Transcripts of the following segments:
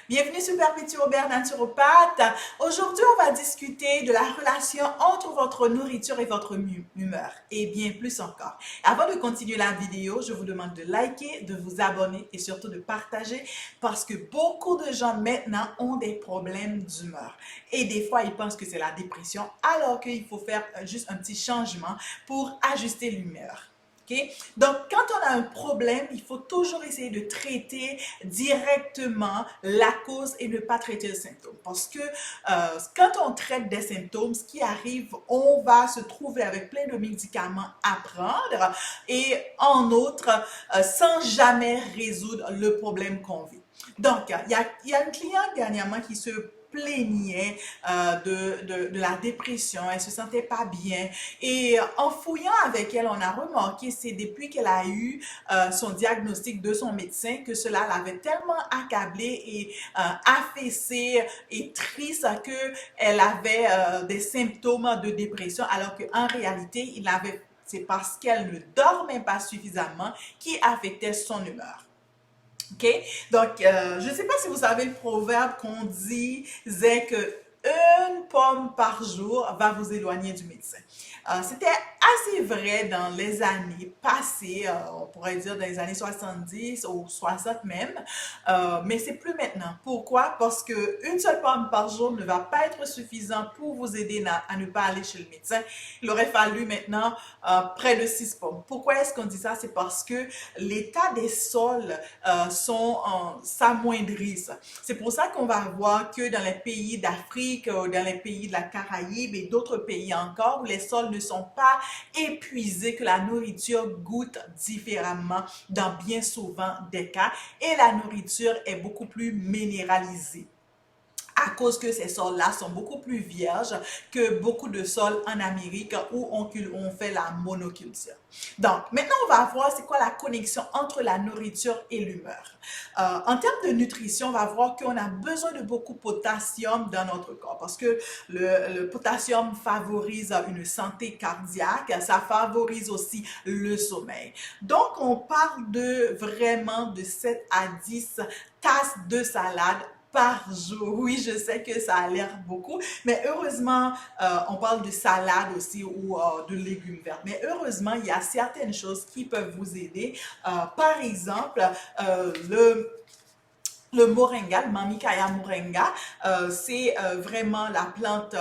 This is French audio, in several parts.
Bienvenue sur Perpétue Aubert Naturopathe. Aujourd'hui, on va discuter de la relation entre votre nourriture et votre humeur et bien plus encore. Avant de continuer la vidéo, je vous demande de liker, de vous abonner et surtout de partager parce que beaucoup de gens maintenant ont des problèmes d'humeur et des fois, ils pensent que c'est la dépression alors qu'il faut faire juste un petit changement pour ajuster l'humeur. Okay? Donc, quand on a un problème, il faut toujours essayer de traiter directement la cause et ne pas traiter le symptôme. Parce que quand on traite des symptômes, ce qui arrive, on va se trouver avec plein de médicaments à prendre et en outre, sans jamais résoudre le problème qu'on vit. Donc, il y a une cliente dernièrement qui se plaignait de la dépression, elle se sentait pas bien et en fouillant avec elle, on a remarqué c'est depuis qu'elle a eu son diagnostic de son médecin que cela l'avait tellement accablée et affaissée et triste qu'elle avait des symptômes de dépression alors qu'en réalité, c'est parce qu'elle ne dormait pas suffisamment qui affectait son humeur. OK? Donc, je ne sais pas si vous savez le proverbe qu'on disait que une pomme par jour va vous éloigner du médecin. C'était assez vrai dans les années passées, on pourrait dire dans les années 70 ou 60 même, mais c'est plus maintenant. Pourquoi? Parce que une seule pomme par jour ne va pas être suffisant pour vous aider à ne pas aller chez le médecin. Il aurait fallu maintenant près de 6 pommes. Pourquoi est-ce qu'on dit ça? C'est parce que l'état des sols s'amoindrissent. C'est pour ça qu'on va voir que dans les pays d'Afrique, dans les pays de la Caraïbe et d'autres pays encore, où les sols ne sont pas épuisés, que la nourriture goûte différemment dans bien souvent des cas et la nourriture est beaucoup plus minéralisée à cause que ces sols-là sont beaucoup plus vierges que beaucoup de sols en Amérique où on fait la monoculture. Donc, maintenant, on va voir c'est quoi la connexion entre la nourriture et l'humeur. En termes de nutrition, on va voir qu'on a besoin de beaucoup de potassium dans notre corps parce que le potassium favorise une santé cardiaque, ça favorise aussi le sommeil. Donc, on parle vraiment de 7 à 10 tasses de salade par jour. Oui, je sais que ça a l'air beaucoup, mais heureusement, on parle de salade aussi ou de légumes verts. Mais heureusement, il y a certaines choses qui peuvent vous aider. Par exemple, le moringa, le Mamikaya moringa, c'est vraiment la plante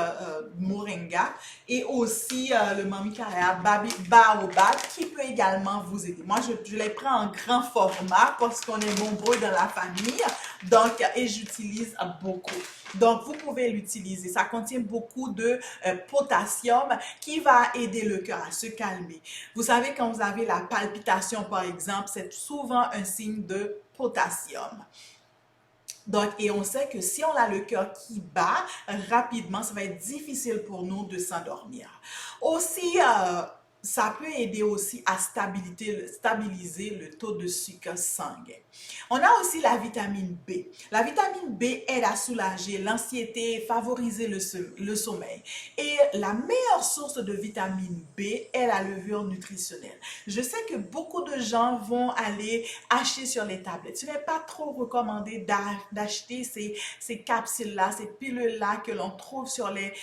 moringa et aussi le Mamikaya baobab qui peut également vous aider. Moi, je les prends en grand format parce qu'on est nombreux dans la famille, donc, et j'utilise beaucoup. Donc, vous pouvez l'utiliser. Ça contient beaucoup de potassium qui va aider le cœur à se calmer. Vous savez, quand vous avez la palpitation, par exemple, c'est souvent un signe de potassium. Donc, et on sait que si on a le cœur qui bat rapidement, ça va être difficile pour nous de s'endormir. Aussi, ça peut aider aussi à stabiliser le taux de sucre sanguin. On a aussi la vitamine B. La vitamine B aide à soulager l'anxiété, favoriser le sommeil. Et la meilleure source de vitamine B est la levure nutritionnelle. Je sais que beaucoup de gens vont aller acheter sur les tablettes. Ce n'est pas trop recommandé d'acheter ces capsules-là, ces pilules-là que l'on trouve sur les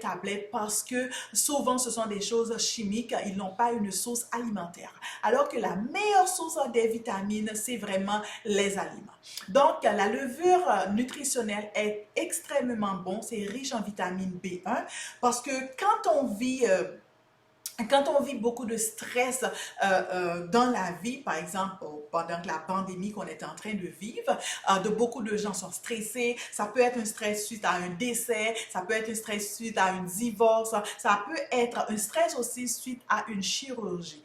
tablettes parce que souvent ce sont des choses chimiques, ils n'ont pas une source alimentaire. Alors que la meilleure source des vitamines, c'est vraiment les aliments. Donc, la levure nutritionnelle est extrêmement bon, c'est riche en vitamine B1 parce que quand on vit beaucoup de stress dans la vie, par exemple pendant la pandémie qu'on est en train de vivre, beaucoup de gens sont stressés. Ça peut être un stress suite à un décès, ça peut être un stress suite à un divorce, ça peut être un stress aussi suite à une chirurgie.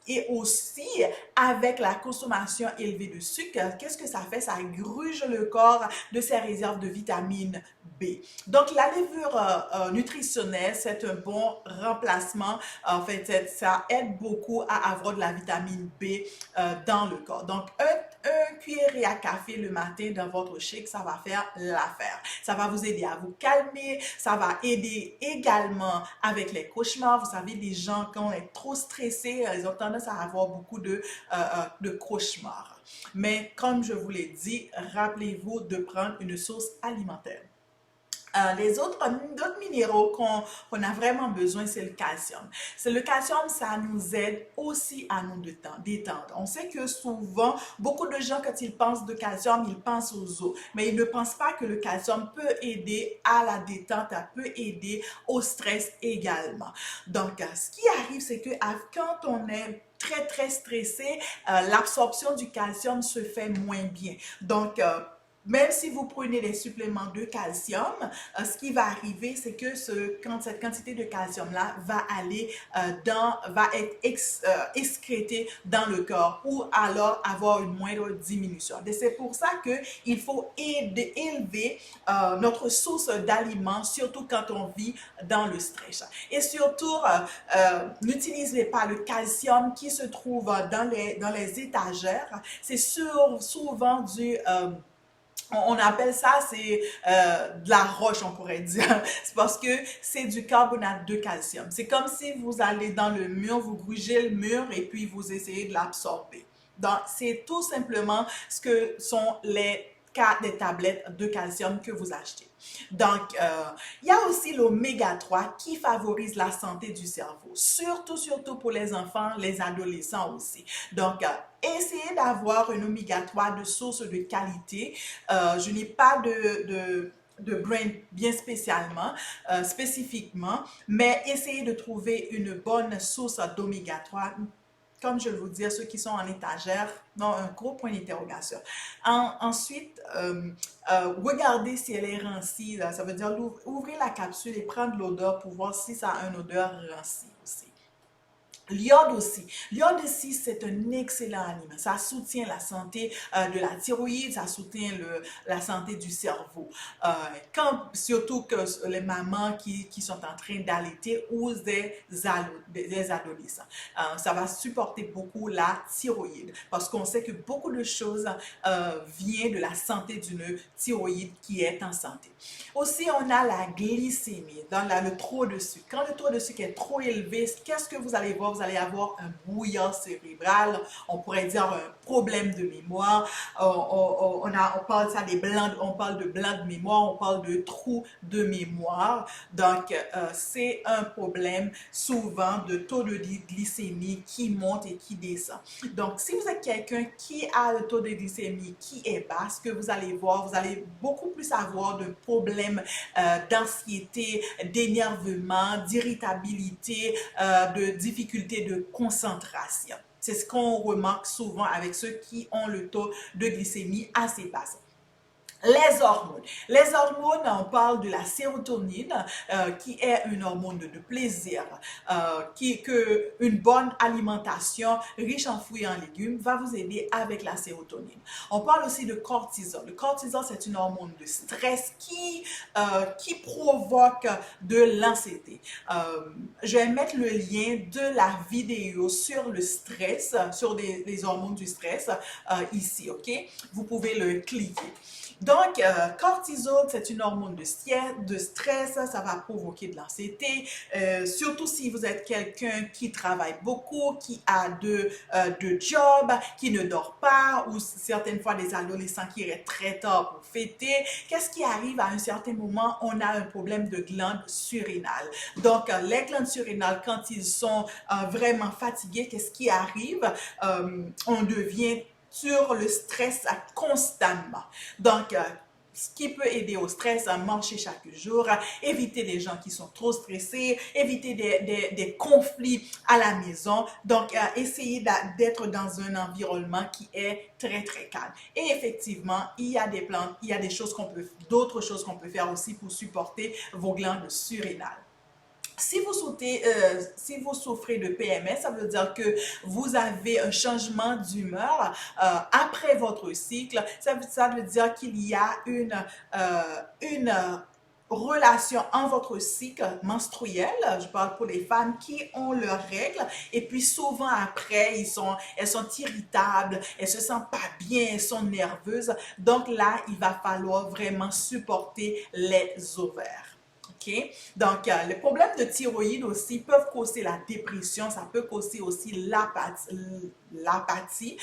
Et aussi, avec la consommation élevée de sucre, qu'est-ce que ça fait? Ça gruge le corps de ses réserves de vitamine B. Donc, la levure nutritionnelle, c'est un bon remplacement. En fait, ça aide beaucoup à avoir de la vitamine B dans le corps. Donc, un cuillerée à café le matin dans votre shake, ça va faire l'affaire. Ça va vous aider à vous calmer, ça va aider également avec les cauchemars. Vous savez, les gens, quand on est trop stressé, ils ont tendance à avoir beaucoup de cauchemars. Mais comme je vous l'ai dit, rappelez-vous de prendre une source alimentaire. Les d'autres minéraux qu'on a vraiment besoin, c'est le calcium. C'est le calcium, ça nous aide aussi à nous détendre. On sait que souvent, beaucoup de gens, quand ils pensent de calcium, ils pensent aux os, mais ils ne pensent pas que le calcium peut aider à la détente, ça peut aider au stress également. Donc, ce qui arrive, c'est que quand on est très stressé, l'absorption du calcium se fait moins bien. Donc, même si vous prenez des suppléments de calcium, ce qui va arriver, c'est que cette quantité de calcium-là va être excrétée dans le corps ou alors avoir une moindre diminution. Et c'est pour ça qu'il faut élever notre source d'aliments, surtout quand on vit dans le stress. Et surtout, n'utilisez pas le calcium qui se trouve dans les étagères. C'est souvent on appelle ça, c'est de la roche, on pourrait dire. C'est parce que c'est du carbonate de calcium. C'est comme si vous allez dans le mur, vous grugez le mur et puis vous essayez de l'absorber. Donc, c'est tout simplement ce que sont des tablettes de calcium que vous achetez. Donc, il y a aussi l'oméga 3 qui favorise la santé du cerveau, surtout pour les enfants, les adolescents aussi. Donc, essayez d'avoir un oméga 3 de source de qualité. Je n'ai pas de brand bien spécifiquement, mais essayez de trouver une bonne source d'oméga 3. Comme je vais vous dire, ceux qui sont en étagère, non, un gros point d'interrogation. Ensuite, regardez si elle est rancie. Là. Ça veut dire ouvrir la capsule et prendre l'odeur pour voir si ça a une odeur rancie aussi. L'iode aussi. L'iode aussi, c'est un excellent aliment. Ça soutient la santé de la thyroïde, ça soutient la santé du cerveau. Surtout que les mamans qui sont en train d'allaiter ou des adolescents. Ça va supporter beaucoup la thyroïde parce qu'on sait que beaucoup de choses viennent de la santé d'une thyroïde qui est en santé. Aussi, on a la glycémie, le trop de sucre. Quand le taux de sucre est trop élevé, qu'est-ce que vous allez voir? Vous allez avoir un brouillard cérébral, on pourrait dire un problème de mémoire. On parle ça on parle de blanc de mémoire, on parle de trou de mémoire. Donc, c'est un problème souvent de taux de glycémie qui monte et qui descend. Donc, si vous êtes quelqu'un qui a le taux de glycémie qui est bas, ce que vous allez voir, vous allez beaucoup plus avoir de problèmes d'anxiété, d'énervement, d'irritabilité, de difficultés de concentration. C'est ce qu'on remarque souvent avec ceux qui ont le taux de glycémie assez bas. Les hormones. Les hormones, on parle de la sérotonine, qui est une hormone de plaisir, une bonne alimentation riche en fruits et en légumes va vous aider avec la sérotonine. On parle aussi de cortisol. Le cortisol, c'est une hormone de stress qui provoque de l'anxiété. Je vais mettre le lien de la vidéo sur le stress, sur les hormones du stress, ici, ok? Vous pouvez le cliquer. Donc, cortisol, c'est une hormone de stress, ça va provoquer de l'anxiété, surtout si vous êtes quelqu'un qui travaille beaucoup, qui a de job, qui ne dort pas, ou certaines fois des adolescents qui restent très tard pour fêter. Qu'est-ce qui arrive à un certain moment? On a un problème de glandes surrénales. Donc, les glandes surrénales, quand ils sont vraiment fatigués, qu'est-ce qui arrive? On devient sur le stress constamment. Donc, ce qui peut aider au stress, marcher chaque jour, éviter les gens qui sont trop stressés, éviter des conflits à la maison. Donc, essayer d'être dans un environnement qui est très calme. Et effectivement, il y a des plantes, il y a d'autres choses qu'on peut faire aussi pour supporter vos glandes surrénales. Si vous souffrez de PMS, ça veut dire que vous avez un changement d'humeur après votre cycle. Ça veut dire qu'il y a une relation en votre cycle menstruel. Je parle pour les femmes qui ont leurs règles et puis souvent après, elles sont irritables, elles se sentent pas bien, elles sont nerveuses. Donc là, il va falloir vraiment supporter les ovaires. OK? Donc, les problèmes de thyroïde aussi peuvent causer la dépression, ça peut causer aussi l'apathie.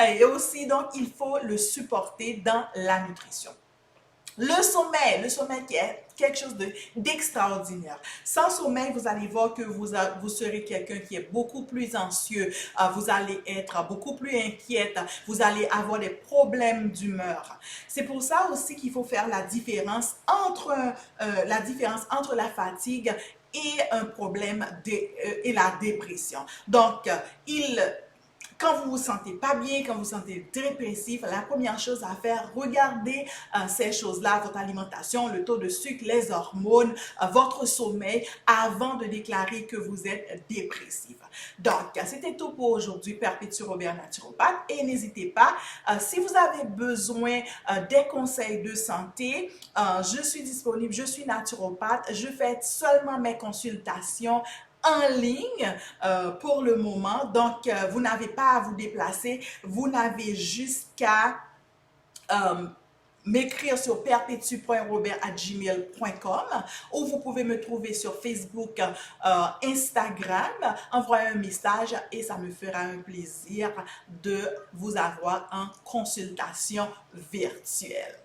Et aussi, donc, il faut le supporter dans la nutrition. Le sommeil qui est quelque chose d'extraordinaire. Sans sommeil, vous allez voir que vous serez quelqu'un qui est beaucoup plus anxieux, vous allez être beaucoup plus inquiète, vous allez avoir des problèmes d'humeur. C'est pour ça aussi qu'il faut faire la différence entre la fatigue et un problème et la dépression. Donc, quand vous vous sentez pas bien, quand vous vous sentez dépressif, la première chose à faire, regardez ces choses-là, votre alimentation, le taux de sucre, les hormones, votre sommeil, avant de déclarer que vous êtes dépressif. Donc, c'était tout pour aujourd'hui, Perpétue Robert Naturopathe. Et n'hésitez pas, si vous avez besoin des conseils de santé, je suis disponible, je suis naturopathe, je fais seulement mes consultations en ligne pour le moment. Donc, vous n'avez pas à vous déplacer. Vous n'avez juste qu'à m'écrire sur perpétue.robert@gmail.com ou vous pouvez me trouver sur Facebook, Instagram, envoyer un message et ça me fera un plaisir de vous avoir en consultation virtuelle.